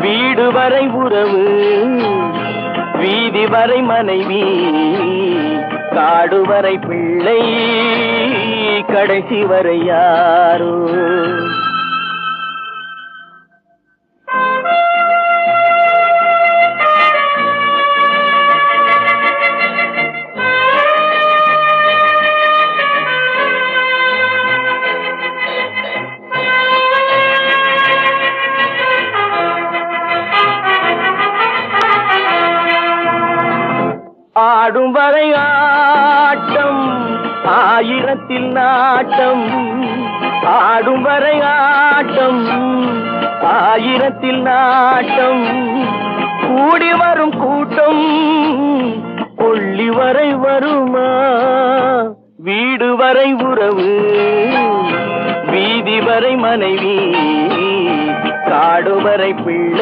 வீடு வரை உறவு, வீதி வரை மனைவி, காடு வரை பிள்ளை, கடைசி வரை யாரோ. ஆடும் வரை ஆட்டம், ஆயிரத்தில் நாட்டம். ஆடும் வரை ஆட்டம், ஆயிரத்தில் நாட்டம். கூடி வரும் கூட்டம் கொள்ளி வரை வருமா? வீடு வரை உறவு, வீதி வரை மனைவி, காடு வரை பிள்ளை.